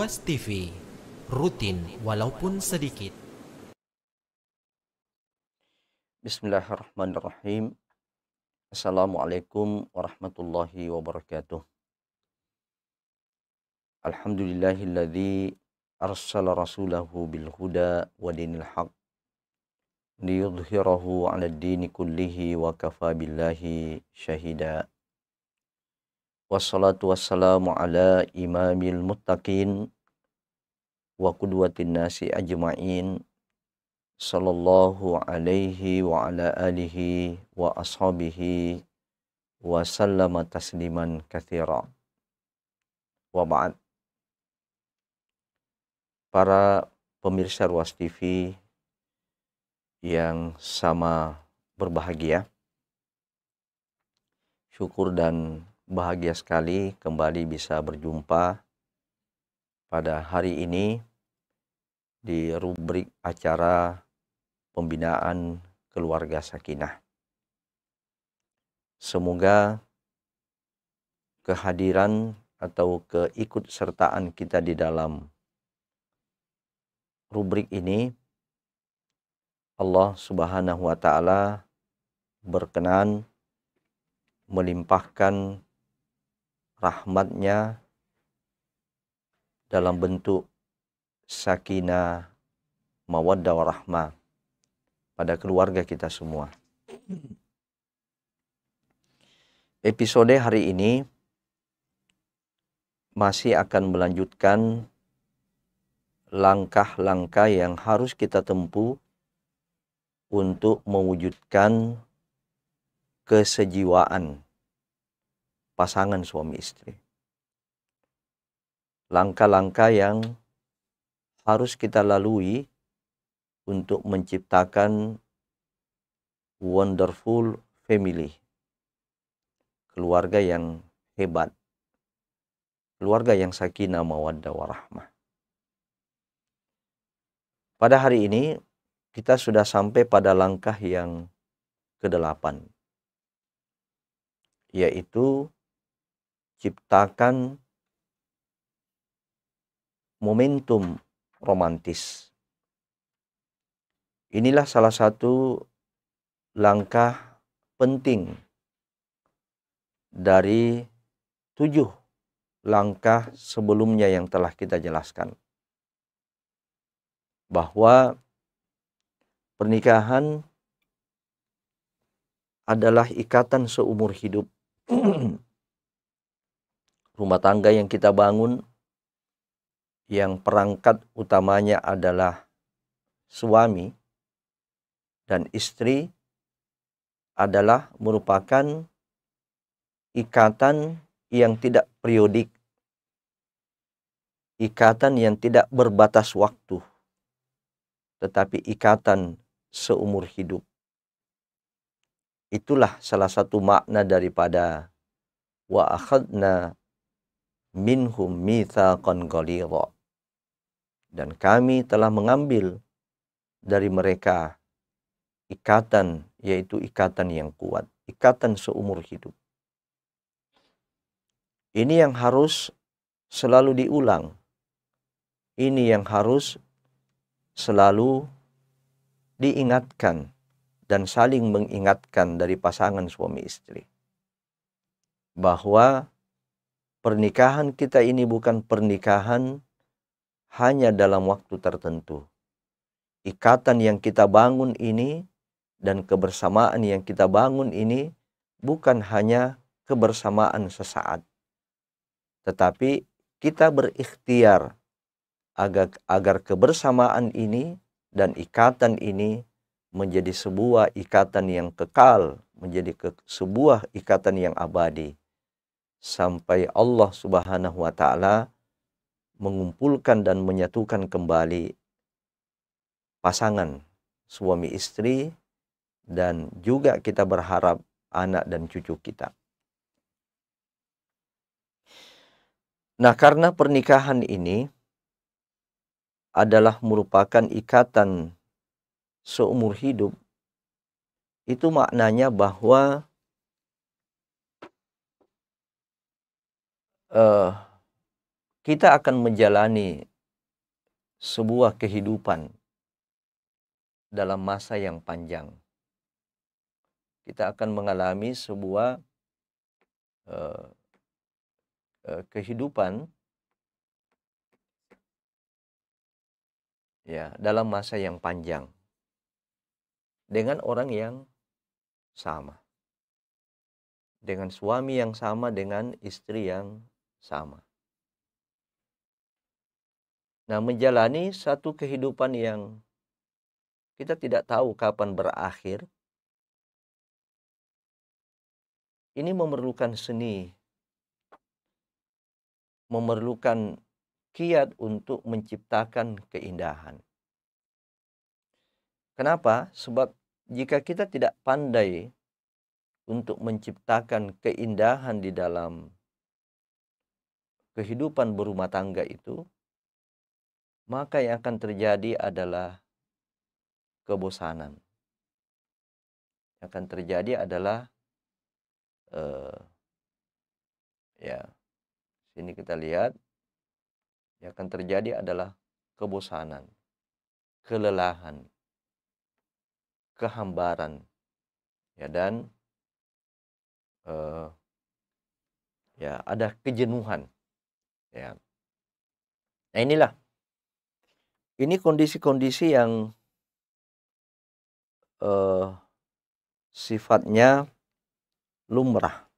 Ruas TV, rutin walaupun sedikit. Bismillahirrahmanirrahim. Assalamualaikum warahmatullahi wabarakatuh. Alhamdulillahilladzi arsala rasulahu bil huda wa dinil haq liyudhhirahu 'alad dini kullihi wa kafa billahi syahida. Wassalatu wassalamu ala imamil muttaqin wa qudwatin nasi ajma'in, sallallahu alaihi wa ala alihi wa ashabihi wa sallama tasliman katsira. Wa ba'd. Para pemirsa Ruas TV yang sama berbahagia, syukur dan bahagia sekali kembali bisa berjumpa pada hari ini di rubrik acara pembinaan keluarga sakinah. Semoga kehadiran atau keikutsertaan kita di dalam rubrik ini Allah Subhanahu wa taala berkenan melimpahkan rahmatnya dalam bentuk sakinah, mawaddah warahmah pada keluarga kita semua. Episode hari ini masih akan melanjutkan langkah-langkah yang harus kita tempuh untuk mewujudkan kesejiwaan pasangan suami istri. Langkah-langkah yang harus kita lalui untuk menciptakan wonderful family, keluarga yang hebat, keluarga yang sakinah, mawaddah warahmah. Pada hari ini kita sudah sampai pada langkah yang ke-8, yaitu ciptakan momentum romantis. Inilah salah satu langkah penting dari 7 langkah sebelumnya yang telah kita jelaskan. Bahwa pernikahan adalah ikatan seumur hidup. Rumah tangga yang kita bangun, yang perangkat utamanya adalah suami dan istri, adalah merupakan ikatan yang tidak periodik, ikatan yang tidak berbatas waktu, tetapi ikatan seumur hidup. Itulah salah satu makna daripada wa akhadna minhum mitsaqan ghalidha, dan kami telah mengambil dari mereka ikatan, yaitu ikatan yang kuat, ikatan seumur hidup. Ini yang harus selalu diulang, ini yang harus selalu diingatkan dan saling mengingatkan dari pasangan suami istri, bahwa pernikahan kita ini bukan pernikahan hanya dalam waktu tertentu. Ikatan yang kita bangun ini dan kebersamaan yang kita bangun ini bukan hanya kebersamaan sesaat, tetapi kita berikhtiar agar kebersamaan ini dan ikatan ini menjadi sebuah ikatan yang kekal, menjadi sebuah ikatan yang abadi, sampai Allah Subhanahu wa taala mengumpulkan dan menyatukan kembali pasangan suami istri, dan juga kita berharap anak dan cucu kita. Nah, karena pernikahan ini adalah merupakan ikatan seumur hidup, itu maknanya bahwa kita akan menjalani sebuah kehidupan dalam masa yang panjang. Kita akan mengalami sebuah kehidupan ya dalam masa yang panjang dengan orang yang sama, dengan suami yang sama, dengan istri yang sama. Nah, menjalani satu kehidupan yang kita tidak tahu kapan berakhir, ini memerlukan seni, memerlukan kiat untuk menciptakan keindahan. Kenapa? Sebab jika kita tidak pandai untuk menciptakan keindahan di dalam kehidupan berumah tangga itu, maka yang akan terjadi adalah kebosanan. Yang akan terjadi adalah sini kita lihat, yang akan terjadi adalah kebosanan, kelelahan, kehambaran, ya, dan ada kejenuhan, ya. Nah, ini kondisi-kondisi yang sifatnya lumrah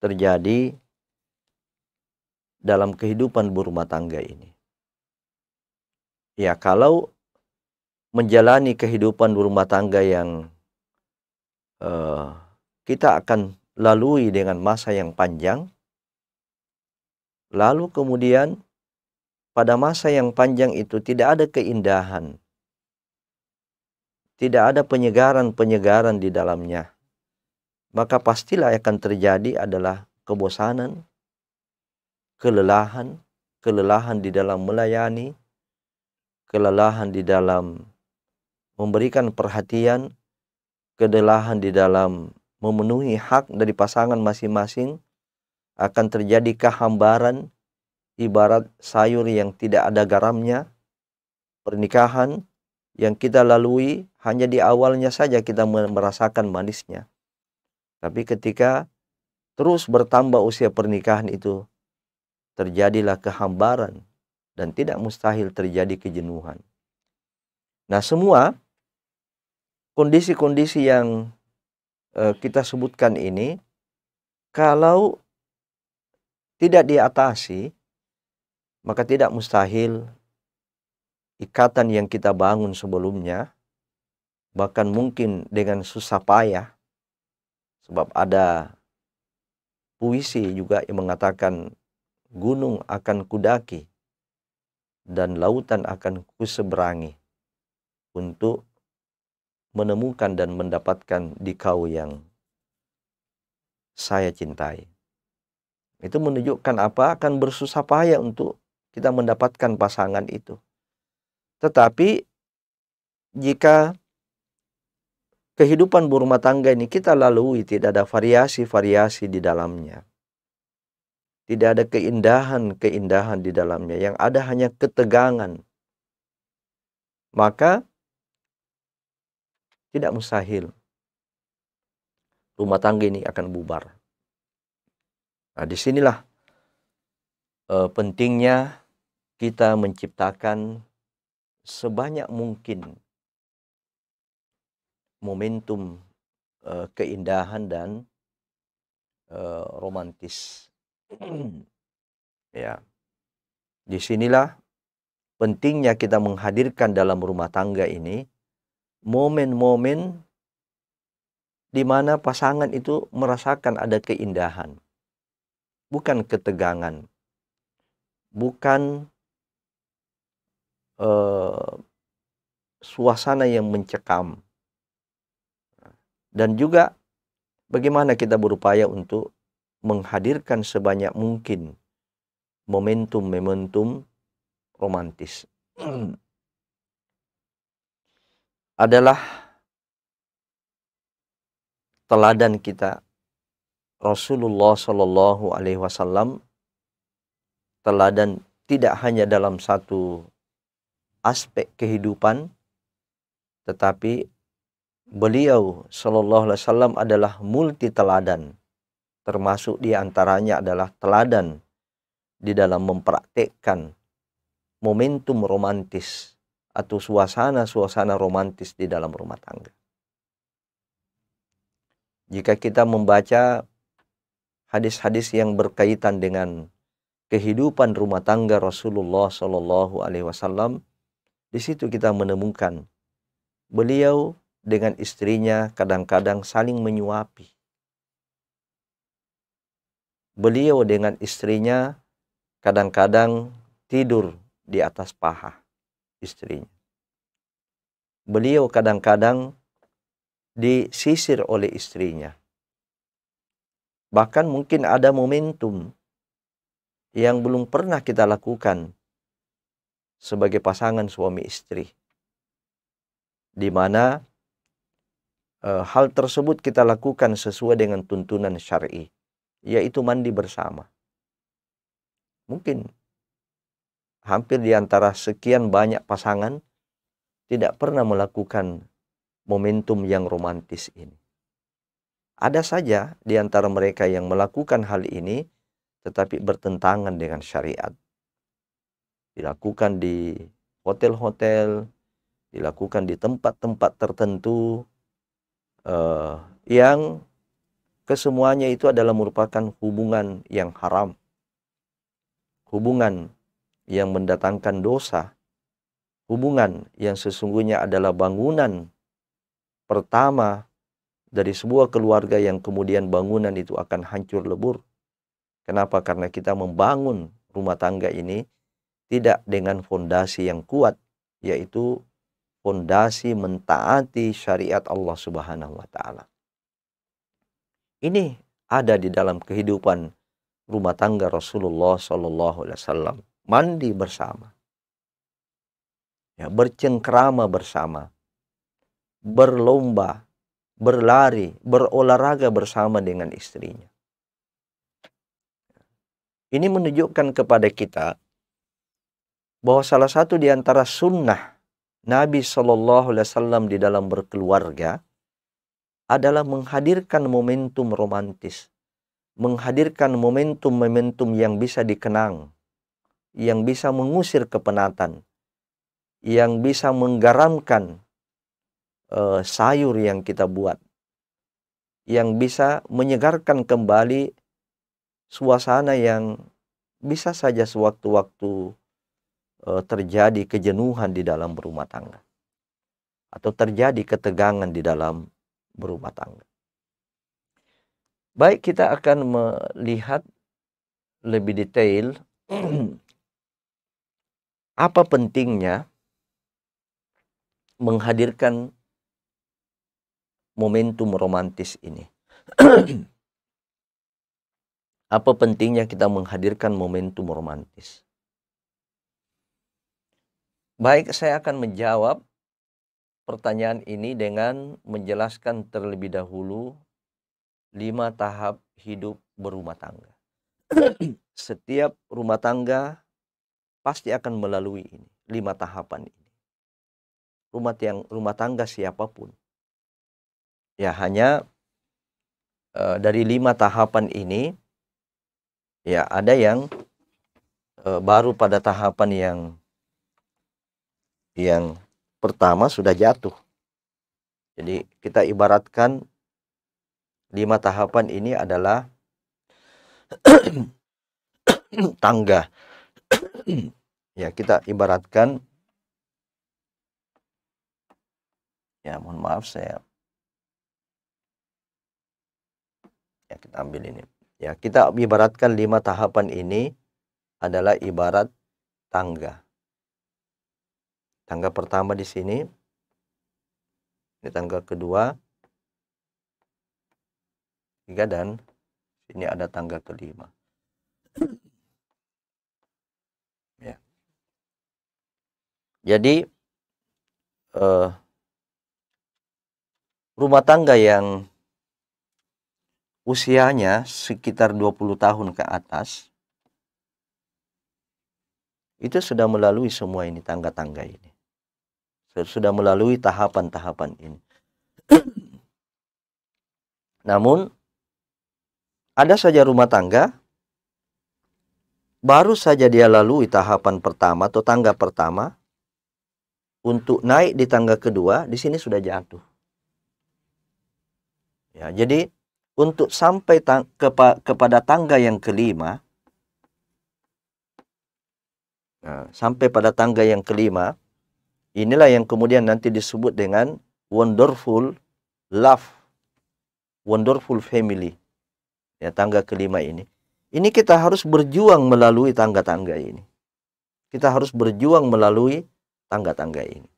terjadi dalam kehidupan berumah tangga ini. Ya, kalau menjalani kehidupan berumah tangga yang kita akan lalui dengan masa yang panjang, lalu kemudian pada masa yang panjang itu tidak ada keindahan, tidak ada penyegaran-penyegaran di dalamnya, maka pastilah akan terjadi adalah kebosanan, kelelahan di dalam melayani, kelelahan di dalam memberikan perhatian, kelelahan di dalam memenuhi hak dari pasangan masing-masing, akan terjadi kehambaran, ibarat sayur yang tidak ada garamnya. Pernikahan yang kita lalui hanya di awalnya saja kita merasakan manisnya. Tapi ketika terus bertambah usia pernikahan itu, terjadilah kehambaran dan tidak mustahil terjadi kejenuhan. Nah, semua kondisi-kondisi yang kita sebutkan ini, kalau tidak diatasi, maka tidak mustahil ikatan yang kita bangun sebelumnya, bahkan mungkin dengan susah payah, sebab ada puisi juga yang mengatakan, gunung akan kudaki dan lautan akan kuseberangi untuk menemukan dan mendapatkan di kau yang saya cintai. Itu menunjukkan apa? Akan bersusah payah untuk kita mendapatkan pasangan itu. Tetapi jika kehidupan berumah tangga ini kita lalui, tidak ada variasi-variasi di dalamnya, tidak ada keindahan-keindahan di dalamnya, yang ada hanya ketegangan, maka tidak mustahil rumah tangga ini akan bubar. Nah, disinilah pentingnya kita menciptakan sebanyak mungkin momentum keindahan dan romantis. Ya, disinilah pentingnya kita menghadirkan dalam rumah tangga ini momen-momen di mana pasangan itu merasakan ada keindahan, bukan ketegangan, bukan suasana yang mencekam. Dan juga bagaimana kita berupaya untuk menghadirkan sebanyak mungkin momentum-momentum romantis. Adalah teladan kita Rasulullah Shallallahu Alaihi Wasallam teladan tidak hanya dalam satu aspek kehidupan, tetapi beliau Shallallahu Alaihi Wasallam adalah multi teladan, termasuk di antaranya adalah teladan di dalam mempraktekkan momentum romantis atau suasana-suasana romantis di dalam rumah tangga. Jika kita membaca hadis-hadis yang berkaitan dengan kehidupan rumah tangga Rasulullah Shallallahu Alaihi Wasallam, di situ kita menemukan beliau dengan istrinya kadang-kadang saling menyuapi. Beliau dengan istrinya kadang-kadang tidur di atas paha istrinya. Beliau kadang-kadang disisir oleh istrinya. Bahkan mungkin ada momentum yang belum pernah kita lakukan sebagai pasangan suami istri, di mana hal tersebut kita lakukan sesuai dengan tuntunan syar'i, yaitu mandi bersama. Mungkin hampir di antara sekian banyak pasangan tidak pernah melakukan momentum yang romantis ini. Ada saja di antara mereka yang melakukan hal ini tetapi bertentangan dengan syariat. Dilakukan di hotel-hotel, dilakukan di tempat-tempat tertentu yang kesemuanya itu adalah merupakan hubungan yang haram, hubungan yang mendatangkan dosa, hubungan yang sesungguhnya adalah bangunan pertama dari sebuah keluarga yang kemudian bangunan itu akan hancur lebur. Kenapa? Karena kita membangun rumah tangga ini tidak dengan fondasi yang kuat, yaitu fondasi mentaati syariat Allah Subhanahu wa taala. Ini ada di dalam kehidupan rumah tangga Rasulullah Shallallahu Alaihi Wasallam. Mandi bersama, ya, bercengkrama bersama, berlomba, berlari, berolahraga bersama dengan istrinya. Ini menunjukkan kepada kita bahwa salah satu di antara sunnah Nabi Shallallahu Alaihi Wasallam di dalam berkeluarga adalah menghadirkan momentum romantis, menghadirkan momentum-momentum yang bisa dikenang, yang bisa mengusir kepenatan, yang bisa menggaramkan sayur yang kita buat, yang bisa menyegarkan kembali suasana yang bisa saja sewaktu-waktu terjadi kejenuhan di dalam berumah tangga, atau terjadi ketegangan di dalam berumah tangga. Baik, kita akan melihat lebih detail apa pentingnya menghadirkan momentum romantis ini. Apa pentingnya kita menghadirkan momentum romantis? Baik, saya akan menjawab pertanyaan ini dengan menjelaskan terlebih dahulu 5 tahap hidup berumah tangga. Setiap rumah tangga pasti akan melalui ini, 5 tahapan ini. Rumah tangga siapapun. Ya, hanya dari 5 tahapan ini, ya ada yang baru pada tahapan yang pertama sudah jatuh. Jadi kita ibaratkan 5 tahapan ini adalah tangga. Ya, kita ibaratkan, ya mohon maaf kita ambil ini. Ya, kita ibaratkan 5 tahapan ini adalah ibarat tangga. Tangga pertama di sini, ini tangga kedua, tiga, dan ini ada tangga kelima. Ya. Jadi rumah tangga yang usianya sekitar 20 tahun ke atas itu sudah melalui semua ini, tangga-tangga ini. Sudah melalui tahapan-tahapan ini. Namun, ada saja rumah tangga, baru saja dia lalui tahapan pertama atau tangga pertama, untuk naik di tangga kedua, di sini sudah jatuh. Ya, jadi untuk sampai kepada tangga yang kelima, sampai pada tangga yang kelima, inilah yang kemudian nanti disebut dengan wonderful love, wonderful family. Ya, tangga kelima ini. Ini kita harus berjuang melalui tangga-tangga ini. Kita harus berjuang melalui tangga-tangga ini.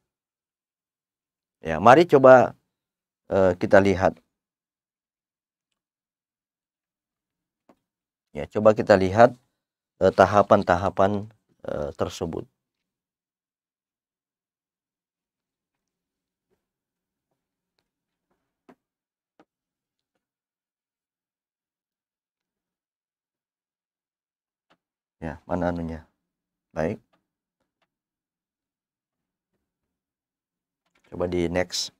Ya, mari coba kita lihat. Ya, coba kita lihat tahapan-tahapan tersebut. Ya, mana anunya? Baik. Coba di next.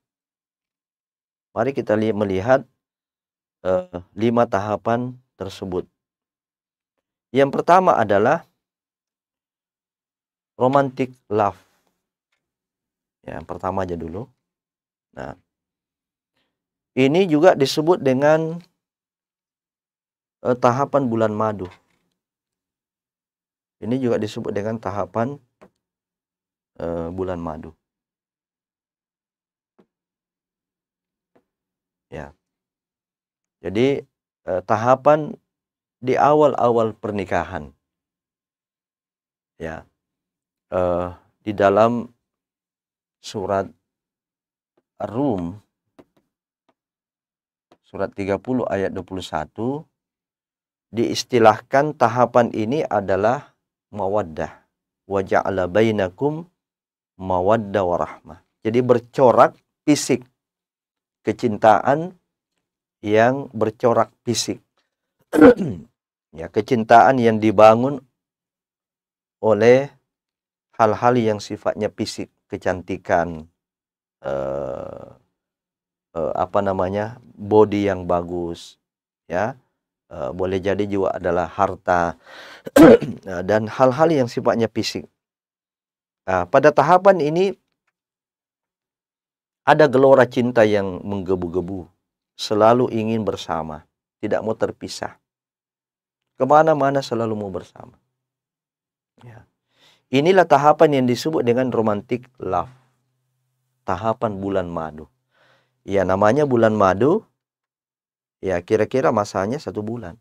Mari kita melihat 5 tahapan tersebut. Yang pertama adalah romantic love. Ya, yang pertama aja dulu. Nah, ini juga disebut dengan tahapan bulan madu. Ini juga disebut dengan tahapan bulan madu. Ya. Jadi tahapan di awal-awal pernikahan. Ya. Di dalam surat Rum surat 30 ayat 21 diistilahkan tahapan ini adalah mawaddah wa ja'ala bainakum mawaddah warahmah. Jadi bercorak fisik, kecintaan yang bercorak fisik. Ya, kecintaan yang dibangun oleh hal-hal yang sifatnya fisik, kecantikan, body yang bagus, ya, boleh jadi juga adalah harta dan hal-hal yang sifatnya fisik. Nah, pada tahapan ini ada gelora cinta yang menggebu-gebu, selalu ingin bersama, tidak mau terpisah, kemana-mana selalu mau bersama. Ya. Inilah tahapan yang disebut dengan romantic love, tahapan bulan madu. Ya, namanya bulan madu, ya kira-kira masanya 1 bulan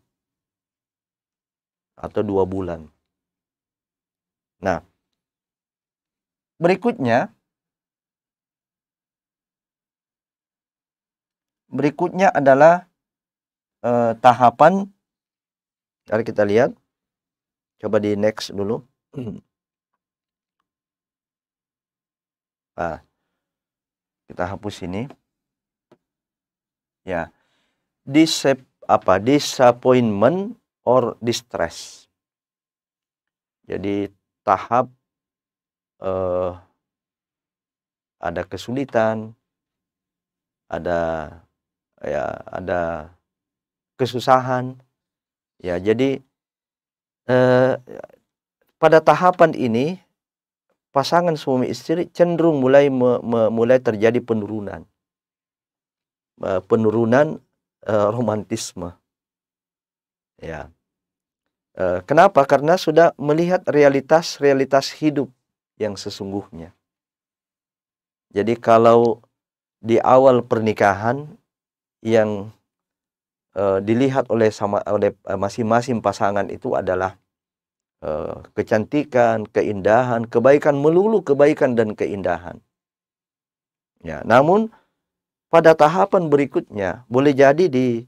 atau 2 bulan. Nah, berikutnya adalah tahapan, mari kita lihat, coba di next dulu. Nah, kita hapus ini. Ya, disappointment or distress. Jadi tahap ada kesulitan, ada kesusahan. Ya, jadi pada tahapan ini pasangan suami istri cenderung mulai terjadi penurunan romantisme. Ya. Kenapa? Karena sudah melihat realitas hidup yang sesungguhnya. Jadi kalau di awal pernikahan yang dilihat oleh masing-masing pasangan itu adalah kecantikan, keindahan, kebaikan, melulu kebaikan dan keindahan. Ya, namun pada tahapan berikutnya boleh jadi di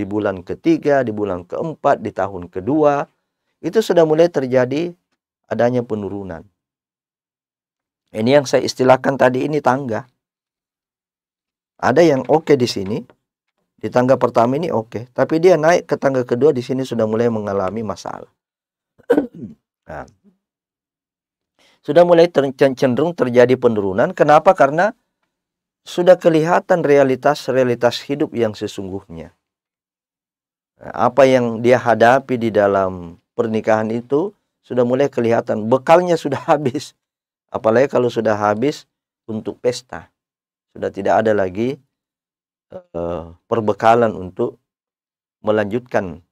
bulan ketiga, di bulan keempat, di tahun kedua itu sudah mulai terjadi adanya penurunan. Ini yang saya istilahkan tadi, ini tangga. Ada yang oke di sini, di tangga pertama ini oke, tapi dia naik ke tangga kedua, di sini sudah mulai mengalami masalah. Nah, sudah mulai cenderung terjadi penurunan. Kenapa? Karena sudah kelihatan realitas hidup yang sesungguhnya. Apa yang dia hadapi di dalam pernikahan itu sudah mulai kelihatan. Bekalnya sudah habis. Apalagi kalau sudah habis untuk pesta. Sudah tidak ada lagi perbekalan untuk melanjutkan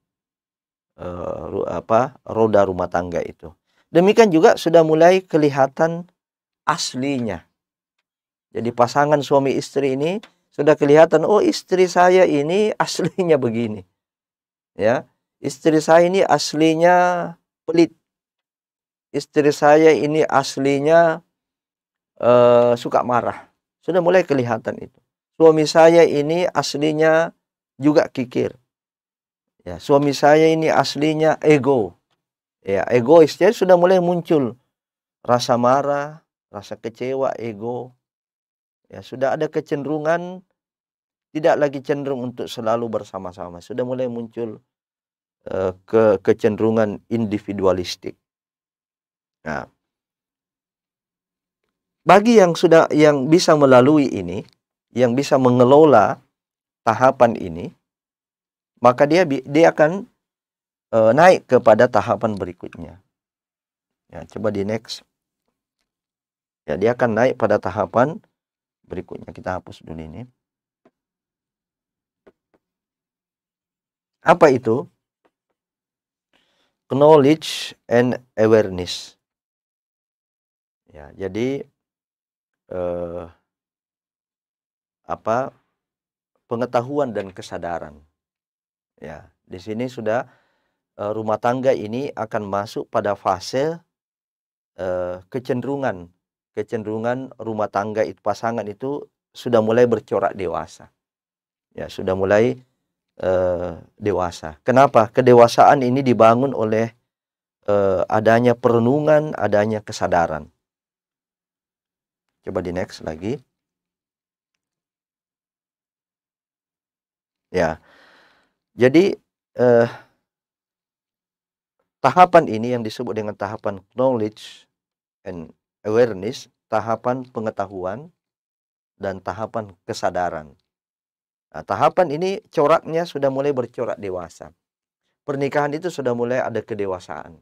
roda rumah tangga itu. Demikian juga sudah mulai kelihatan aslinya. Jadi pasangan suami istri ini sudah kelihatan, oh istri saya ini aslinya begini. Ya, istri saya ini aslinya pelit. Istri saya ini aslinya suka marah. Sudah mulai kelihatan itu. Suami saya ini aslinya juga kikir. Ya, suami saya ini aslinya ego. Ya, egois. Jadi sudah mulai muncul rasa marah, rasa kecewa, ego. Ya, sudah ada kecenderungan tidak lagi cenderung untuk selalu bersama-sama. Sudah mulai muncul kecenderungan individualistik. Nah, bagi yang bisa melalui ini, yang bisa mengelola tahapan ini, maka dia akan naik kepada tahapan berikutnya. Ya, coba di next. Ya, dia akan naik pada tahapan berikutnya. Kita hapus dulu ini. Apa itu? Knowledge and awareness. Ya, jadi pengetahuan dan kesadaran. Ya, di sini sudah rumah tangga ini akan masuk pada fase kecenderungan rumah tangga itu, pasangan itu sudah mulai bercorak dewasa. Ya, sudah mulai dewasa. Kenapa? Kedewasaan ini dibangun oleh adanya perenungan, adanya kesadaran. Coba di next lagi. Ya, jadi tahapan ini yang disebut dengan tahapan knowledge and awareness, tahapan pengetahuan dan tahapan kesadaran. Nah, tahapan ini coraknya sudah mulai bercorak dewasa. Pernikahan itu sudah mulai ada kedewasaan.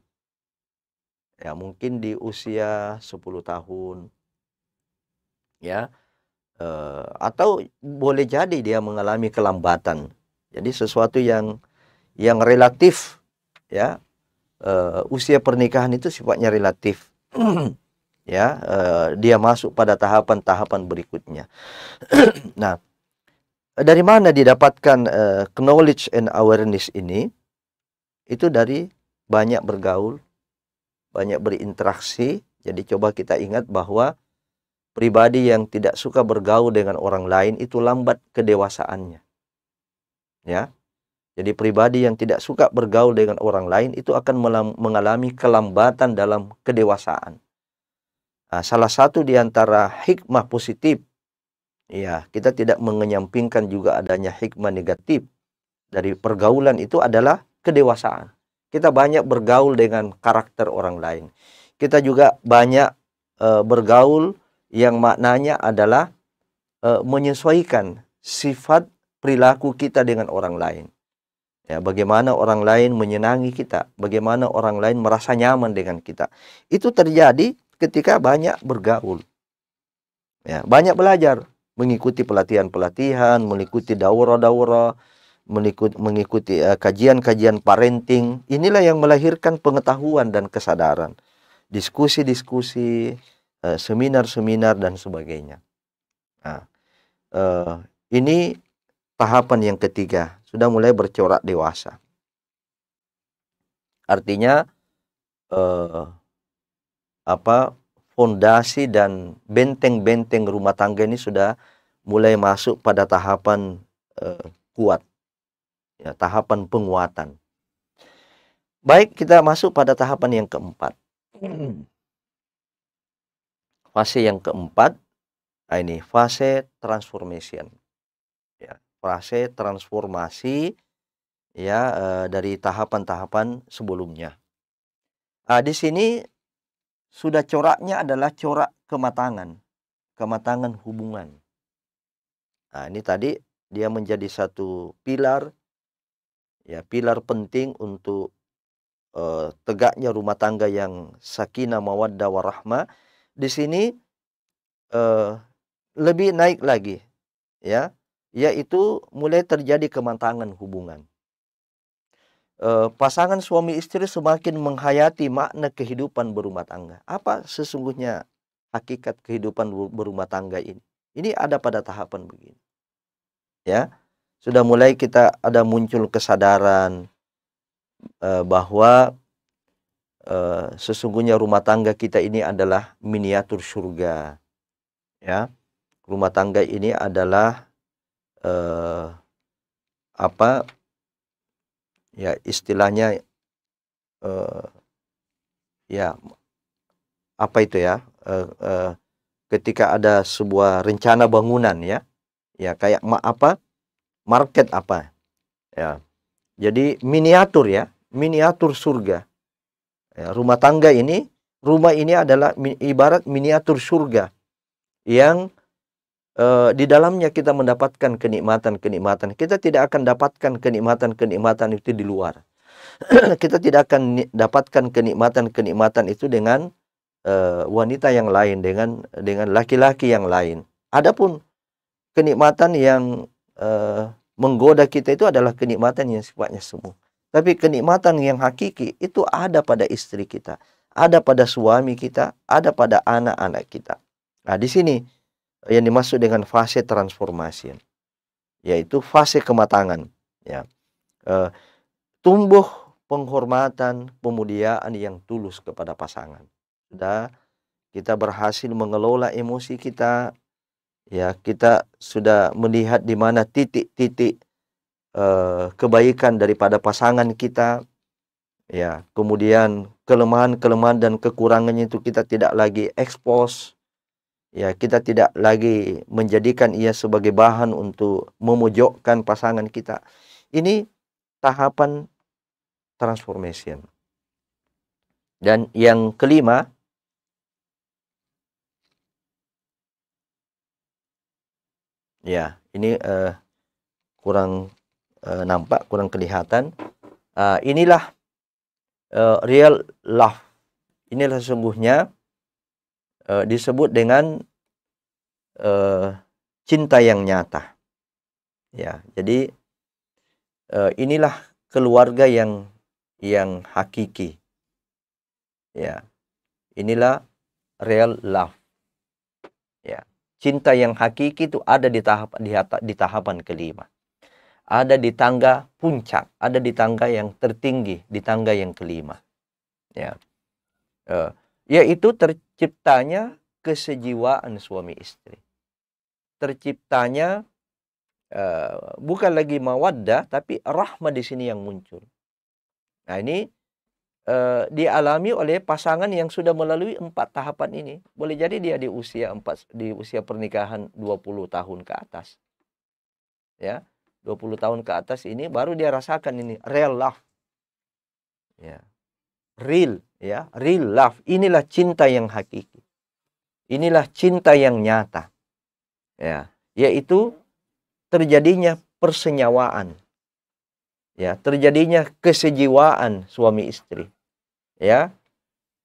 Ya, mungkin di usia 10 tahun. Ya. Atau boleh jadi dia mengalami kelambatan. Jadi sesuatu yang relatif, ya. Usia pernikahan itu sifatnya relatif. Ya, dia masuk pada tahapan-tahapan berikutnya. Nah, dari mana didapatkan knowledge and awareness ini? Itu dari banyak bergaul, banyak berinteraksi. Jadi coba kita ingat bahwa pribadi yang tidak suka bergaul dengan orang lain itu lambat kedewasaannya. Ya. Jadi pribadi yang tidak suka bergaul dengan orang lain itu akan mengalami kelambatan dalam kedewasaan. Nah, salah satu di antara hikmah positif, ya, kita tidak mengenyampingkan juga adanya hikmah negatif dari pergaulan itu adalah kedewasaan. Kita banyak bergaul dengan karakter orang lain. Kita juga banyak bergaul yang maknanya adalah menyesuaikan sifat perilaku kita dengan orang lain. Ya, bagaimana orang lain menyenangi kita, bagaimana orang lain merasa nyaman dengan kita. Itu terjadi ketika banyak bergaul. Ya, banyak belajar, mengikuti pelatihan-pelatihan, mengikuti daurah-daurah, mengikuti kajian-kajian parenting. Inilah yang melahirkan pengetahuan dan kesadaran. Diskusi-diskusi, seminar-seminar dan sebagainya. Nah, ini tahapan yang ketiga, sudah mulai bercorak dewasa. Artinya fondasi dan benteng-benteng rumah tangga ini sudah mulai masuk pada tahapan kuat, ya, tahapan penguatan. Baik, kita masuk pada tahapan yang keempat. Fase yang keempat, ini fase transformation. Ya, fase transformasi, ya, dari tahapan-tahapan sebelumnya. Di sini sudah coraknya adalah corak kematangan hubungan. Nah, ini tadi dia menjadi satu pilar, ya, pilar penting untuk tegaknya rumah tangga yang sakinah, mawaddah, warahmah. Di sini lebih naik lagi, ya, yaitu mulai terjadi kematangan hubungan. Pasangan suami istri semakin menghayati makna kehidupan berumah tangga. Apa sesungguhnya hakikat kehidupan berumah tangga ini? Ini ada pada tahapan begini, ya. Sudah mulai kita ada muncul kesadaran bahwa sesungguhnya rumah tangga kita ini adalah miniatur surga, ya. Rumah tangga ini adalah apa ya istilahnya, ya apa itu ya, ketika ada sebuah rencana bangunan, ya, ya kayak market apa, ya. Jadi miniatur, ya, miniatur surga. Ya, rumah tangga ini, rumah ini adalah ibarat miniatur surga yang di dalamnya kita mendapatkan kenikmatan-kenikmatan. Kita tidak akan dapatkan kenikmatan-kenikmatan itu di luar. Kita tidak akan dapatkan kenikmatan-kenikmatan itu dengan wanita yang lain, dengan laki-laki yang lain. Adapun kenikmatan yang menggoda kita itu adalah kenikmatan yang sifatnya semu. Tapi kenikmatan yang hakiki itu ada pada istri kita, ada pada suami kita, ada pada anak-anak kita. Nah, di sini yang dimaksud dengan fase transformasi, yaitu fase kematangan, ya. Tumbuh penghormatan, pemuliaan yang tulus kepada pasangan. Sudah kita berhasil mengelola emosi kita, ya, kita sudah melihat di mana titik-titik kebaikan daripada pasangan kita, ya. Kemudian kelemahan-kelemahan dan kekurangannya itu kita tidak lagi expose. Ya, kita tidak lagi menjadikan ia sebagai bahan untuk memojokkan pasangan kita. Ini tahapan transformation. Dan yang kelima, ya, ini kurang nampak, kurang kelihatan. Inilah real love. Inilah sesungguhnya disebut dengan cinta yang nyata, ya. Jadi inilah keluarga yang hakiki, ya. Inilah real love, ya. Cinta yang hakiki itu ada di tahapan kelima, ada di tangga puncak, ada di tangga yang tertinggi, di tangga yang kelima, ya. Yaitu terciptanya kesejiwaan suami istri. Terciptanya bukan lagi mawaddah, tapi rahmah di sini yang muncul. Nah, ini dialami oleh pasangan yang sudah melalui 4 tahapan ini. Boleh jadi dia di usia pernikahan 20 tahun ke atas. Ya, 20 tahun ke atas ini baru dia rasakan ini real love. Ya. Real, ya, real love. Inilah cinta yang hakiki. Inilah cinta yang nyata. Ya, yaitu terjadinya persenyawaan. Ya, terjadinya kesejiwaan suami istri. Ya.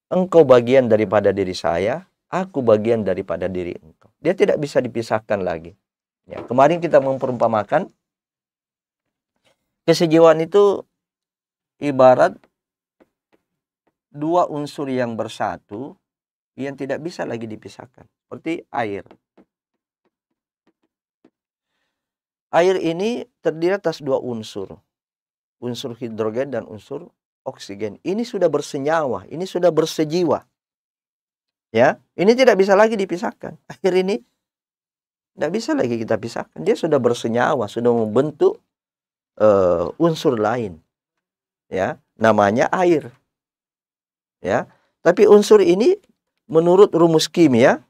Engkau bagian daripada diri saya, aku bagian daripada diri engkau. Dia tidak bisa dipisahkan lagi. Ya, kemarin kita memperumpamakan kesejiwaan itu ibarat 2 unsur yang bersatu yang tidak bisa lagi dipisahkan, seperti air. Air ini terdiri atas 2 unsur, unsur hidrogen dan unsur oksigen. Ini sudah bersenyawa, ini sudah bersejiwa. Ya, ini tidak bisa lagi dipisahkan. Air ini tidak bisa lagi kita pisahkan. Dia sudah bersenyawa, sudah membentuk unsur lain. Ya, namanya air. Ya, tapi unsur ini menurut rumus kimia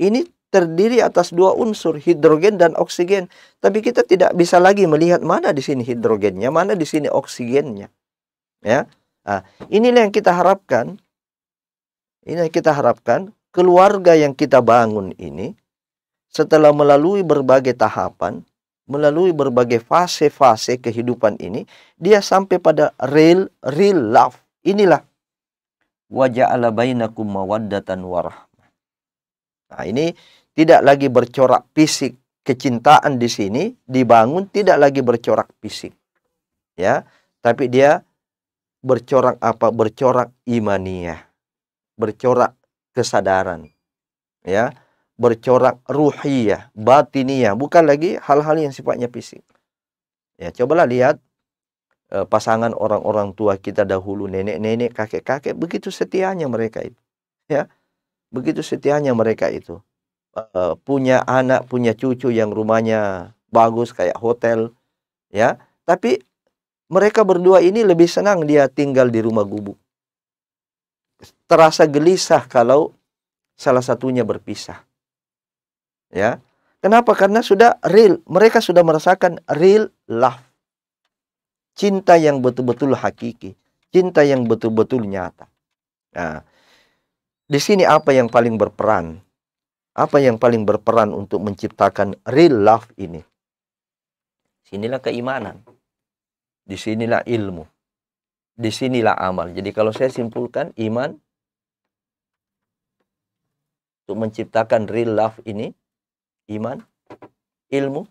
ini terdiri atas 2 unsur, hidrogen dan oksigen. Tapi kita tidak bisa lagi melihat mana di sini hidrogennya, mana di sini oksigennya. Ya, nah, inilah yang kita harapkan Ini yang kita harapkan, keluarga yang kita bangun ini setelah melalui berbagai tahapan, melalui berbagai fase-fase kehidupan ini, dia sampai pada real love. Inilah wa ja'ala bainakum mawaddatan warahmah. Nah, ini tidak lagi bercorak fisik. Kecintaan di sini dibangun tidak lagi bercorak fisik. Ya, tapi dia bercorak apa? Bercorak imaniyah. Bercorak kesadaran. Ya, bercorak ruhiyah, batiniyah, bukan lagi hal-hal yang sifatnya fisik. Ya, cobalah lihat pasangan orang-orang tua kita dahulu, nenek-nenek, kakek-kakek, begitu setianya mereka itu. Ya, begitu setianya mereka itu. Punya anak, punya cucu yang rumahnya bagus kayak hotel, ya. Tapi mereka berdua ini lebih senang dia tinggal di rumah gubuk. Terasa gelisah kalau salah satunya berpisah. Ya. Kenapa? Karena sudah real, mereka sudah merasakan real love. Cinta yang betul-betul hakiki, cinta yang betul-betul nyata. Nah, di sini apa yang paling berperan? Apa yang paling berperan untuk menciptakan real love ini? Sinilah keimanan. Disinilah ilmu. Disinilah amal. Jadi kalau saya simpulkan, iman untuk menciptakan real love ini, iman, ilmu,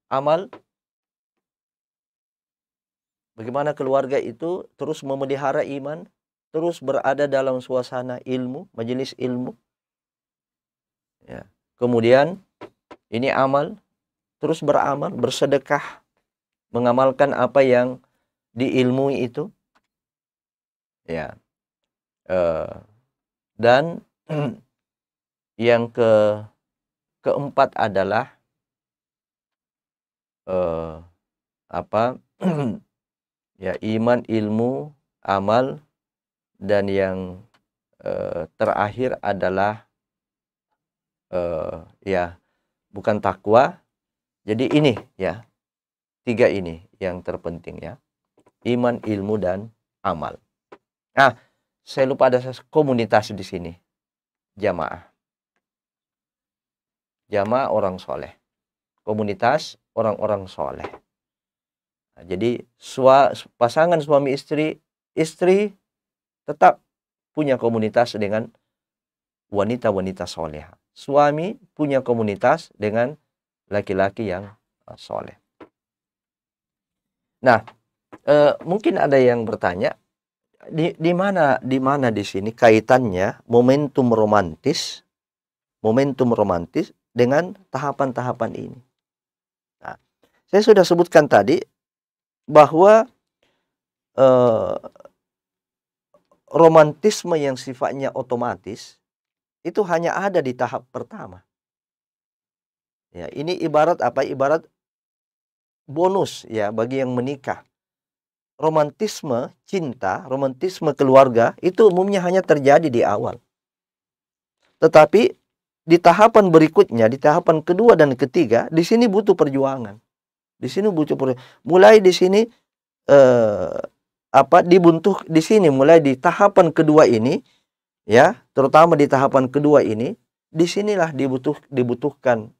amal. Bagaimana keluarga itu terus memelihara iman, terus berada dalam suasana ilmu, majelis ilmu. Ya. Kemudian ini amal, terus beramal, bersedekah, mengamalkan apa yang diilmui itu. Ya. Dan yang keempat adalah ya, iman, ilmu, amal. Dan yang terakhir adalah ya, bukan takwa. Jadi ini ya, 3 ini yang terpenting ya. Iman, ilmu, dan amal. Nah, saya lupa ada komunitas di sini. Jamaah. Jamaah orang soleh. Komunitas orang-orang soleh. Nah, jadi pasangan suami istri tetap punya komunitas dengan wanita-wanita soleh. Suami punya komunitas dengan laki-laki yang soleh. Nah, mungkin ada yang bertanya, di mana di sini kaitannya momentum romantis dengan tahapan-tahapan ini? Nah, saya sudah sebutkan tadi bahwa romantisme yang sifatnya otomatis itu hanya ada di tahap pertama. Ya, ini ibarat apa? Ibarat bonus ya bagi yang menikah. Romantisme cinta, romantisme keluarga itu umumnya hanya terjadi di awal. Tetapi di tahapan berikutnya, di tahapan kedua dan ketiga, di sini butuh perjuangan. Di sini butuh perjuangan. Mulai di sini di sini mulai di tahapan kedua ini ya, terutama di tahapan kedua ini, disinilah dibutuhkan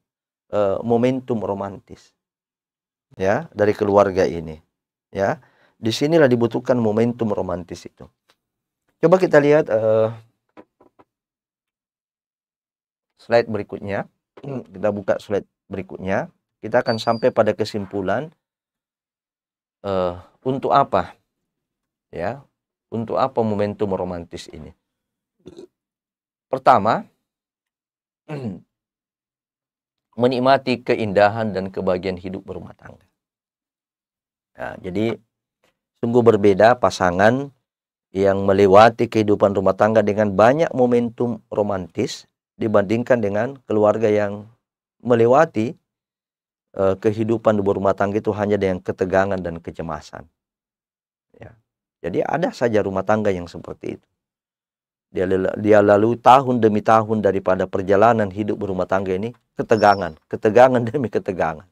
momentum romantis ya dari keluarga ini ya. Disinilah dibutuhkan momentum romantis itu. Coba kita lihat slide berikutnya. Kita buka slide berikutnya. Kita akan sampai pada kesimpulan untuk apa ya, untuk apa momentum romantis ini. Pertama, menikmati keindahan dan kebahagiaan hidup berumah tangga. Nah, jadi sungguh berbeda pasangan yang melewati kehidupan rumah tangga dengan banyak momentum romantis dibandingkan dengan keluarga yang melewati kehidupan berumah tangga itu hanya dengan ketegangan dan kecemasan. Ya. Jadi ada saja rumah tangga yang seperti itu. Dia lalu tahun demi tahun daripada perjalanan hidup berumah tangga ini ketegangan demi ketegangan.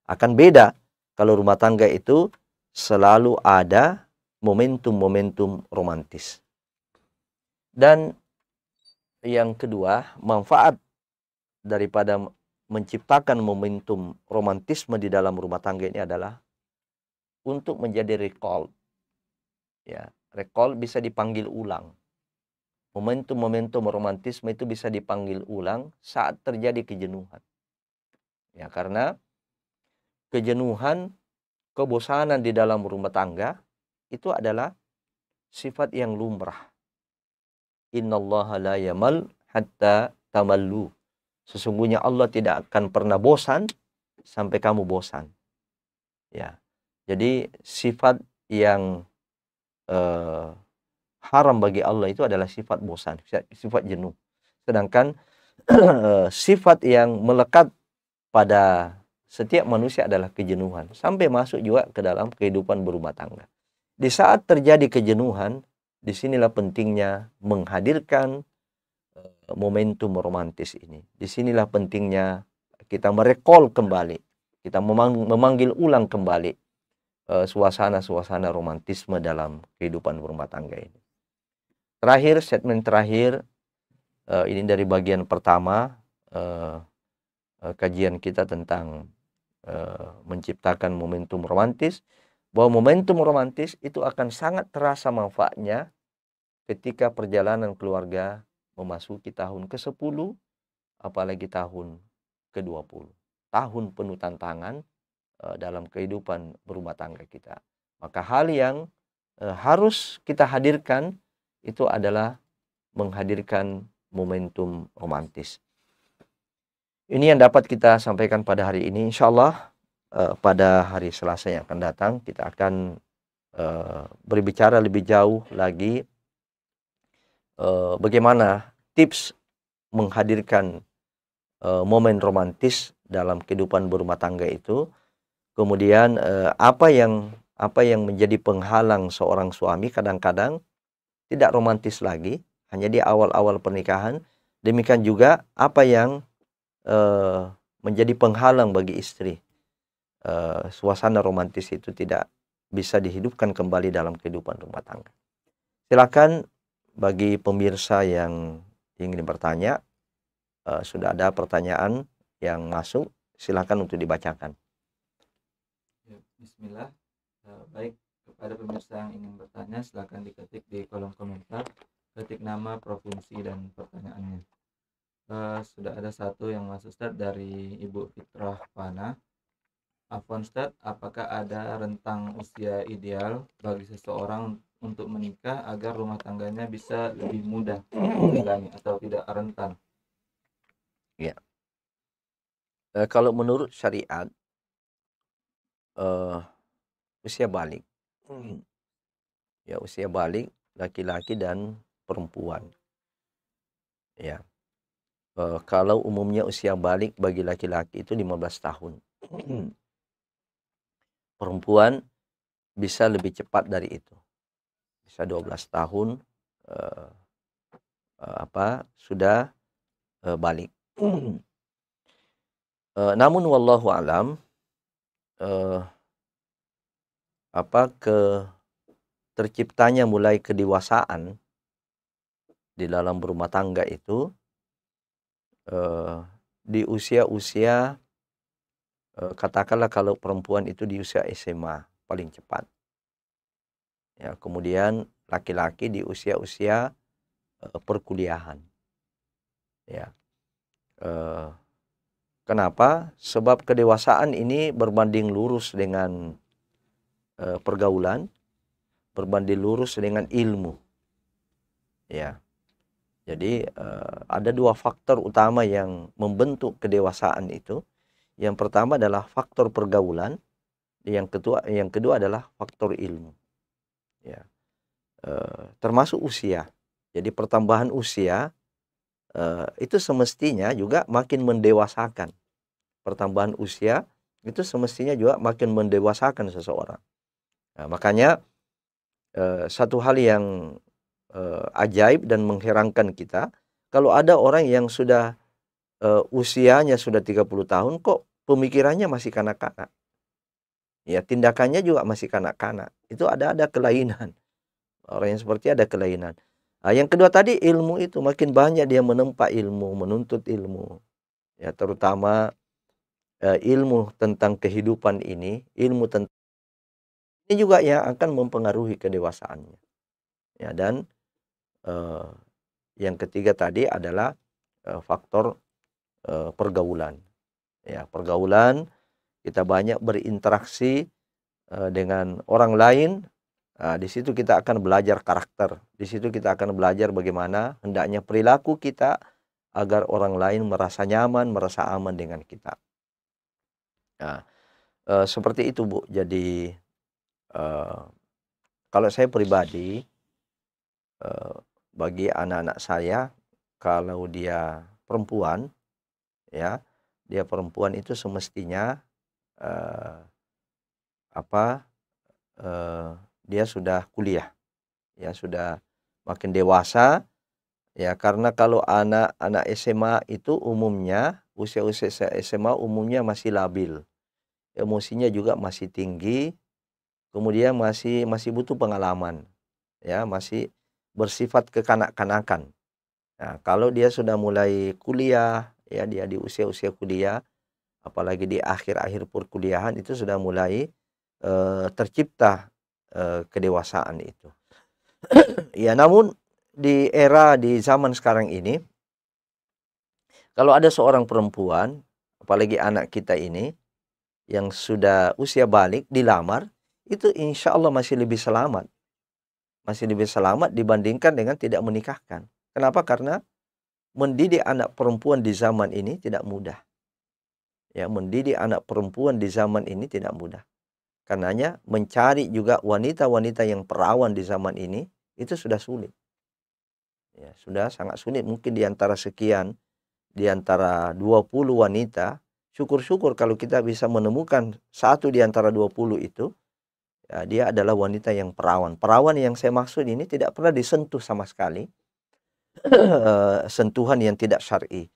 Akan beda kalau rumah tangga itu selalu ada momentum-momentum romantis. Dan yang kedua, manfaat daripada menciptakan momentum romantisme di dalam rumah tangga ini adalah untuk menjadi recall. Ya, recall bisa dipanggil ulang. Momentum-momentum romantisme itu bisa dipanggil ulang saat terjadi kejenuhan. Ya, karena kejenuhan, kebosanan di dalam rumah tangga itu adalah sifat yang lumrah. Innallaha la yamal hatta tamallu. Sesungguhnya Allah tidak akan pernah bosan sampai kamu bosan. Ya. Jadi sifat yang haram bagi Allah itu adalah sifat bosan, sifat jenuh. Sedangkan sifat yang melekat pada setiap manusia adalah kejenuhan, sampai masuk juga ke dalam kehidupan berumah tangga. Di saat terjadi kejenuhan, disinilah pentingnya menghadirkan momentum romantis ini. Disinilah pentingnya kita merekol kembali, kita memanggil ulang kembali suasana-suasana romantisme dalam kehidupan berumah tangga ini. Terakhir, statement terakhir, ini dari bagian pertama kajian kita tentang menciptakan momentum romantis, bahwa momentum romantis itu akan sangat terasa manfaatnya ketika perjalanan keluarga memasuki tahun ke-10, apalagi tahun ke-20. Tahun penuh tantangan dalam kehidupan berumah tangga kita. Maka hal yang harus kita hadirkan itu adalah menghadirkan momentum romantis. Ini yang dapat kita sampaikan pada hari ini. Insya Allah pada hari Selasa yang akan datang kita akan berbicara lebih jauh lagi bagaimana tips menghadirkan momen romantis dalam kehidupan berumah tangga itu. Kemudian apa yang menjadi penghalang seorang suami kadang-kadang tidak romantis lagi, hanya di awal-awal pernikahan. Demikian juga apa yang menjadi penghalang bagi istri. Suasana romantis itu tidak bisa dihidupkan kembali dalam kehidupan rumah tangga. Silakan bagi pemirsa yang ingin bertanya, sudah ada pertanyaan yang masuk, silakan untuk dibacakan. Bismillah. Baik, kepada pemirsa yang ingin bertanya silakan diketik di kolom komentar, ketik nama, provinsi, dan pertanyaannya. Sudah ada satu yang masuk, Ustaz, dari Ibu Fitrah Fana. Afwan Ustaz, apakah ada rentang usia ideal bagi seseorang untuk menikah agar rumah tangganya bisa lebih mudah dijalani atau tidak rentan? Ya. Kalau menurut syariat, usia balik, ya, usia balik laki-laki dan perempuan. Ya. Kalau umumnya usia balik bagi laki-laki itu 15 tahun. Perempuan bisa lebih cepat dari itu. Bisa 12 tahun sudah balik. Namun wallahu alam, terciptanya mulai kedewasaan di dalam berumah tangga itu di usia-usia katakanlah kalau perempuan itu di usia SMA paling cepat. Ya, kemudian laki-laki di usia-usia perkuliahan. Ya. Kenapa? Sebab kedewasaan ini berbanding lurus dengan pergaulan, berbanding lurus dengan ilmu. Ya. Jadi ada dua faktor utama yang membentuk kedewasaan itu. Yang pertama adalah faktor pergaulan, yang kedua adalah faktor ilmu. Ya. Termasuk usia. Jadi pertambahan usia itu semestinya juga makin mendewasakan. Pertambahan usia itu semestinya juga makin mendewasakan seseorang. Nah, makanya satu hal yang ajaib dan mengherankan kita, kalau ada orang yang sudah usianya sudah 30 tahun kok pemikirannya masih kanak-kanak. Ya, tindakannya juga masih kanak-kanak. Itu ada kelainan. Orang yang seperti ada kelainan. Yang kedua tadi ilmu itu makin banyak dia menempa ilmu, menuntut ilmu. Ya, terutama ilmu tentang kehidupan ini, ilmu tentang ini juga yang akan mempengaruhi kedewasaannya. Ya, dan eh, yang ketiga tadi adalah faktor pergaulan. Ya, pergaulan, kita banyak berinteraksi dengan orang lain. Nah, di situ kita akan belajar karakter. Di situ kita akan belajar bagaimana hendaknya perilaku kita agar orang lain merasa nyaman, merasa aman dengan kita. Nah, seperti itu, Bu. Jadi kalau saya pribadi, bagi anak-anak saya, kalau dia perempuan, ya, dia perempuan itu semestinya dia sudah kuliah, ya, sudah makin dewasa, ya, karena kalau anak-anak SMA itu umumnya usia-usia SMA umumnya masih labil, emosinya juga masih tinggi, kemudian masih butuh pengalaman, ya, masih bersifat kekanak-kanakan. Nah, kalau dia sudah mulai kuliah, ya, dia di usia-usia kuliah, apalagi di akhir-akhir perkuliahan itu sudah mulai tercipta kedewasaan itu. Ya, namun di zaman sekarang ini, kalau ada seorang perempuan, apalagi anak kita ini, yang sudah usia balik, dilamar, itu insya Allah masih lebih selamat. Masih lebih selamat dibandingkan dengan tidak menikahkan. Kenapa? Karena mendidik anak perempuan di zaman ini tidak mudah. Ya, mendidik anak perempuan di zaman ini tidak mudah. Karenanya mencari juga wanita-wanita yang perawan di zaman ini, itu sudah sulit. Ya, sudah sangat sulit. Mungkin di antara sekian, di antara 20 wanita, syukur-syukur kalau kita bisa menemukan satu di antara 20 itu, ya, dia adalah wanita yang perawan. Perawan yang saya maksud ini tidak pernah disentuh sama sekali, sentuhan yang tidak syar'i.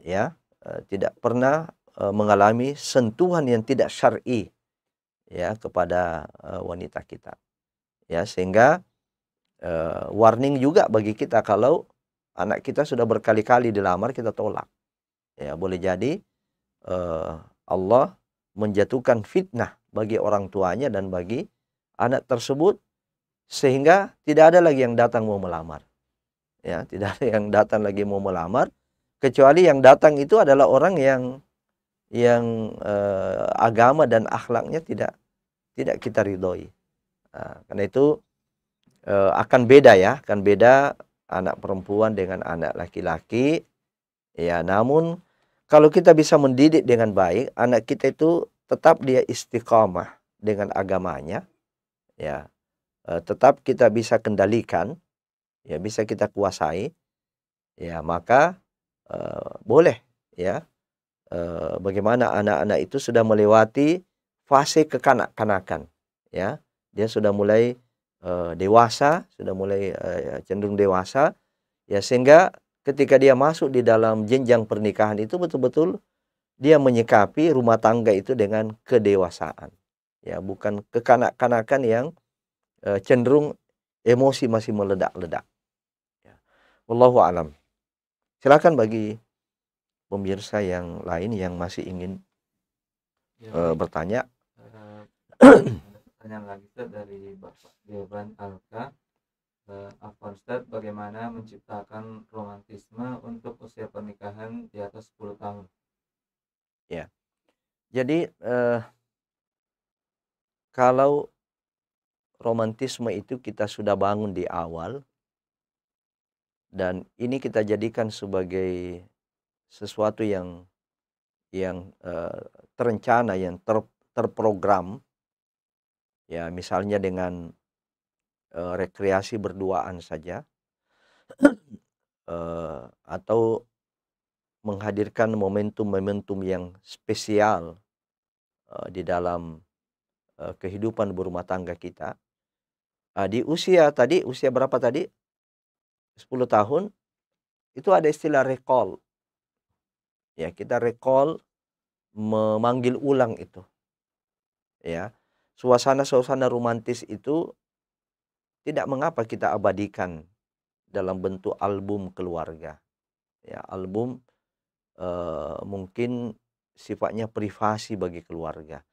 Ya, tidak pernah mengalami sentuhan yang tidak syar'i, ya, kepada wanita kita. Ya, sehingga warning juga bagi kita kalau anak kita sudah berkali-kali dilamar kita tolak. Ya, boleh jadi Allah menjatuhkan fitnah bagi orang tuanya dan bagi anak tersebut, sehingga tidak ada lagi yang datang mau melamar. Ya, tidak ada yang datang lagi mau melamar, kecuali yang datang itu adalah orang yang agama dan akhlaknya tidak kita ridhoi. Nah, karena itu akan beda, ya, akan beda anak perempuan dengan anak laki-laki. Ya, namun kalau kita bisa mendidik dengan baik, anak kita itu tetap dia istiqamah dengan agamanya, ya, tetap kita bisa kendalikan, ya, bisa kita kuasai, ya, maka boleh, ya, bagaimana anak-anak itu sudah melewati fase kekanak-kanakan, ya, dia sudah mulai dewasa, sudah mulai cenderung dewasa, ya, sehingga ketika dia masuk di dalam jenjang pernikahan itu betul-betul dia menyikapi rumah tangga itu dengan kedewasaan, ya, bukan kekanak-kanakan yang cenderung emosi masih meledak-ledak. Ya. Wallahu alam. Silakan bagi pemirsa yang lain yang masih ingin Ya, bertanya. ada pertanyaan lagi Ustaz dari Bapak Devan Alka. Afwan Ustaz, bagaimana menciptakan romantisme untuk usia pernikahan di atas 10 tahun? Ya, jadi kalau romantisme itu kita sudah bangun di awal, dan ini kita jadikan sebagai sesuatu yang terencana, yang terprogram, ya, misalnya dengan rekreasi berduaan saja, atau menghadirkan momentum-momentum yang spesial di dalam kehidupan berumah tangga kita. Di usia tadi, usia berapa tadi? 10 tahun, itu ada istilah recall. Ya, kita recall, memanggil ulang itu. ya. Suasana-suasana romantis itu tidak mengapa kita abadikan dalam bentuk album keluarga. Ya, album mungkin sifatnya privasi bagi keluarga.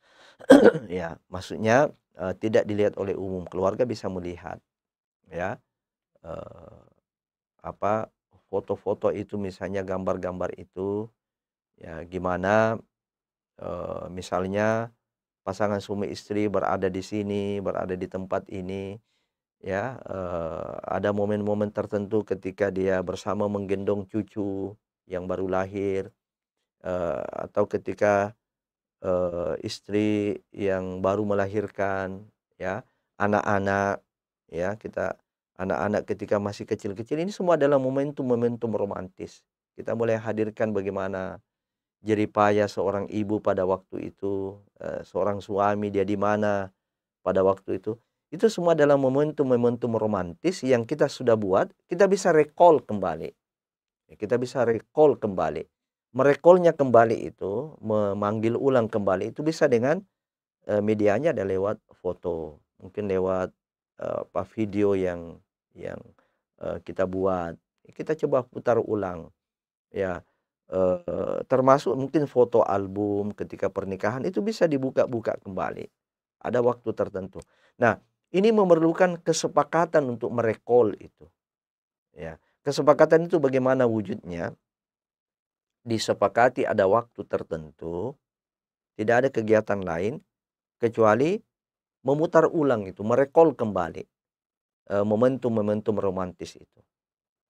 Ya, maksudnya tidak dilihat oleh umum. Keluarga bisa melihat, ya, eh, apa foto-foto itu, misalnya gambar-gambar itu, ya gimana misalnya pasangan suami istri berada di sini, berada di tempat ini, ya, ada momen-momen tertentu ketika dia bersama menggendong cucu yang baru lahir, atau ketika istri yang baru melahirkan, ya, anak-anak, ya, anak-anak ketika masih kecil-kecil, ini semua adalah momentum-momentum romantis. Kita mulai hadirkan bagaimana jerih payah seorang ibu pada waktu itu, seorang suami dia di mana pada waktu itu. Itu semua adalah momentum-momentum romantis yang kita sudah buat, kita bisa recall kembali. Kita bisa recall kembali. Merekolnya kembali itu, memanggil ulang kembali itu bisa dengan medianya ada lewat foto, mungkin lewat apa video yang kita buat. Kita coba putar ulang, ya. Termasuk mungkin foto album ketika pernikahan itu bisa dibuka-buka kembali. Ada waktu tertentu. Nah, ini memerlukan kesepakatan untuk merecall itu, ya. Kesepakatan itu bagaimana wujudnya? Disepakati ada waktu tertentu, tidak ada kegiatan lain kecuali memutar ulang itu, merecall kembali momentum-momentum romantis itu.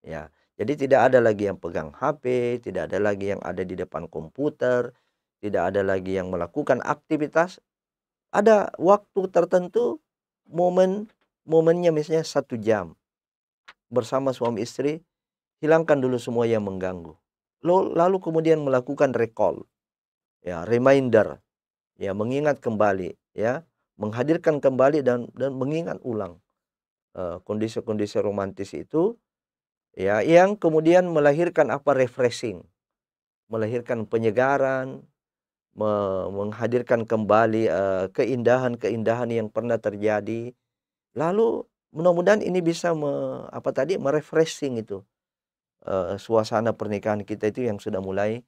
Ya, jadi tidak ada lagi yang pegang HP, tidak ada lagi yang ada di depan komputer, tidak ada lagi yang melakukan aktivitas. Ada waktu tertentu, momennya misalnya 1 jam bersama suami istri, hilangkan dulu semua yang mengganggu. Lalu kemudian melakukan recall, ya, reminder, ya, mengingat kembali, ya, menghadirkan kembali dan mengingat ulang kondisi-kondisi romantis itu, ya, yang kemudian melahirkan apa, refreshing, melahirkan penyegaran, menghadirkan kembali keindahan-keindahan yang pernah terjadi. Lalu mudah-mudahan ini bisa merefreshing itu suasana pernikahan kita itu yang sudah mulai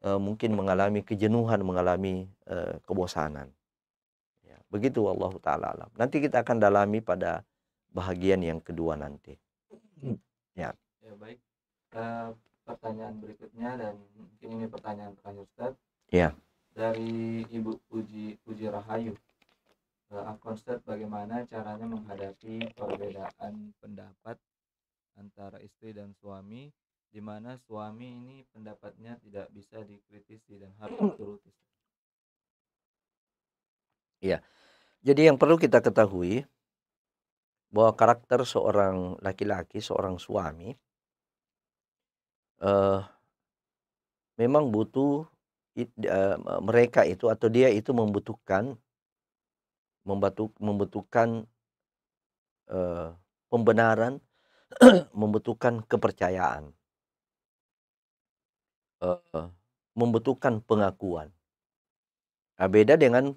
mungkin mengalami kejenuhan, mengalami kebosanan. Ya, begitu wallahu taala alam. Nanti kita akan dalami pada bahagian yang kedua nanti. Ya. Ya baik. Pertanyaan berikutnya, dan mungkin ini pertanyaan terakhir Ustaz. Ya. Dari Ibu Puji Rahayu. Afwan Ustaz, bagaimana caranya menghadapi perbedaan pendapat antara istri dan suami, di mana suami ini pendapatnya tidak bisa dikritisi dan harus dituruti? Ya. Jadi yang perlu kita ketahui bahwa karakter seorang laki-laki, seorang suami, memang butuh mereka itu atau dia itu membutuhkan pembenaran, membutuhkan kepercayaan, membutuhkan pengakuan. Nah, beda dengan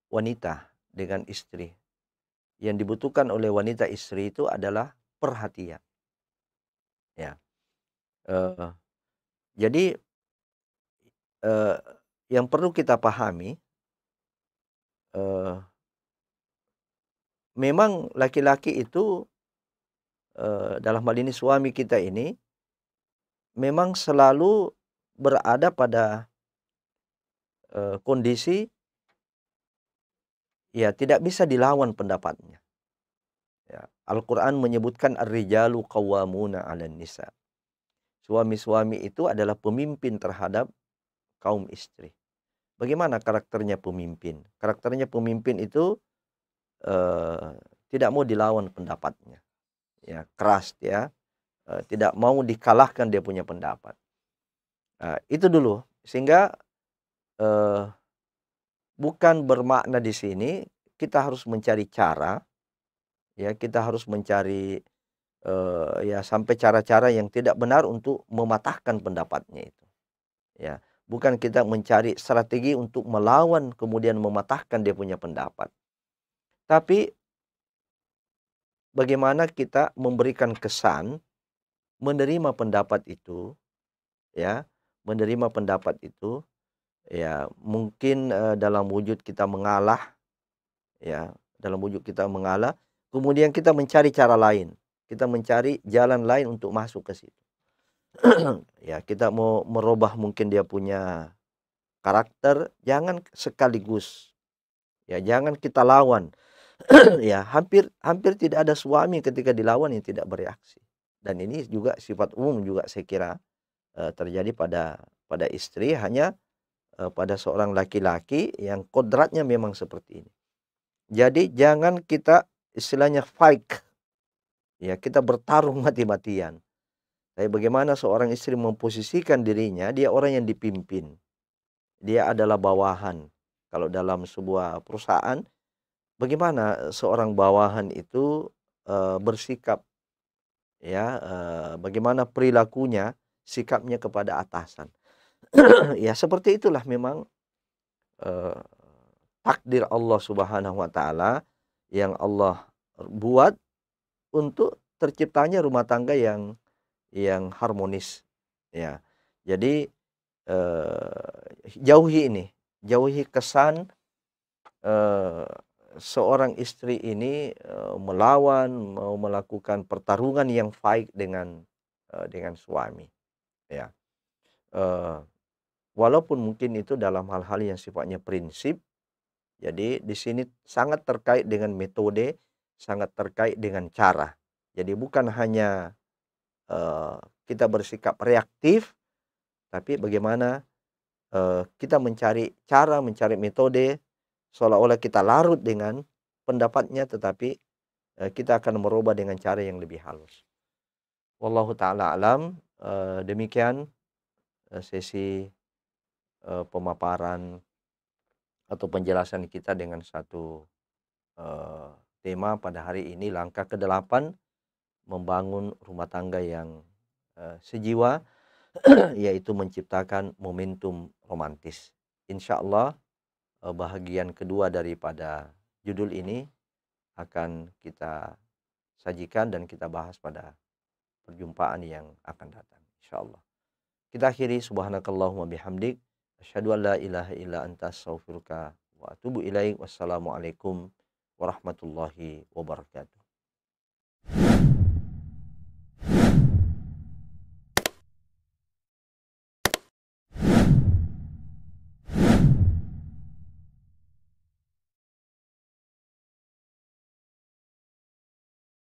wanita, dengan istri. Yang dibutuhkan oleh wanita istri itu adalah perhatian. Ya. Jadi yang perlu kita pahami, memang laki-laki itu dalam hal ini suami kita ini memang selalu berada pada kondisi, ya, tidak bisa dilawan pendapatnya. Ya, Al-Quran menyebutkan ar-rijalu qawwamuna 'alan nisa. Suami-suami itu adalah pemimpin terhadap kaum istri. Bagaimana karakternya pemimpin? Karakternya pemimpin itu tidak mau dilawan pendapatnya. Ya, keras, ya. Tidak mau dikalahkan dia punya pendapat. Itu dulu. Sehingga bukan bermakna di sini kita harus mencari cara, ya, kita harus mencari ya sampai cara-cara yang tidak benar untuk mematahkan pendapatnya itu. Ya, Bukan kita mencari strategi untuk melawan kemudian mematahkan dia punya pendapat. Tapi bagaimana kita memberikan kesan menerima pendapat itu, ya, menerima pendapat itu, ya, mungkin dalam wujud kita mengalah, ya, dalam wujud kita mengalah, kemudian kita mencari cara lain, kita mencari jalan lain untuk masuk ke situ. Ya, kita mau merubah mungkin dia punya karakter, jangan sekaligus, ya, jangan kita lawan. Ya, hampir tidak ada suami ketika dilawan yang tidak bereaksi. Dan ini juga sifat umum juga saya kira terjadi pada istri, hanya pada seorang laki-laki yang kodratnya memang seperti ini. Jadi jangan kita istilahnya fight, ya, kita bertarung mati-matian. Tapi bagaimana seorang istri memposisikan dirinya, dia orang yang dipimpin, dia adalah bawahan. Kalau dalam sebuah perusahaan, bagaimana seorang bawahan itu bersikap, ya, bagaimana perilakunya, sikapnya kepada atasan. Ya, seperti itulah memang takdir Allah Subhanahu wa taala yang Allah buat untuk terciptanya rumah tangga yang harmonis, ya. Jadi jauhi kesan seorang istri ini melawan, mau melakukan pertarungan yang baik dengan suami, ya. Walaupun mungkin itu dalam hal-hal yang sifatnya prinsip, jadi di sini sangat terkait dengan metode, sangat terkait dengan cara. Jadi bukan hanya kita bersikap reaktif, tapi bagaimana kita mencari cara, mencari metode, seolah-olah kita larut dengan pendapatnya, tetapi kita akan merubah dengan cara yang lebih halus. Wallahu ta'ala alam. Demikian sesi pemaparan atau penjelasan kita dengan satu tema pada hari ini, langkah ke-8 membangun rumah tangga yang sejiwa, yaitu menciptakan momentum romantis. Insya Allah bahagian kedua daripada judul ini akan kita sajikan dan kita bahas pada perjumpaan yang akan datang, insya Allah. Kita akhiri, subhanakallahumma bihamdik, asyhadu an la ilaha illa anta astaghfiruka wa atubu ilaik. Wassalamualaikum warahmatullahi wabarakatuh.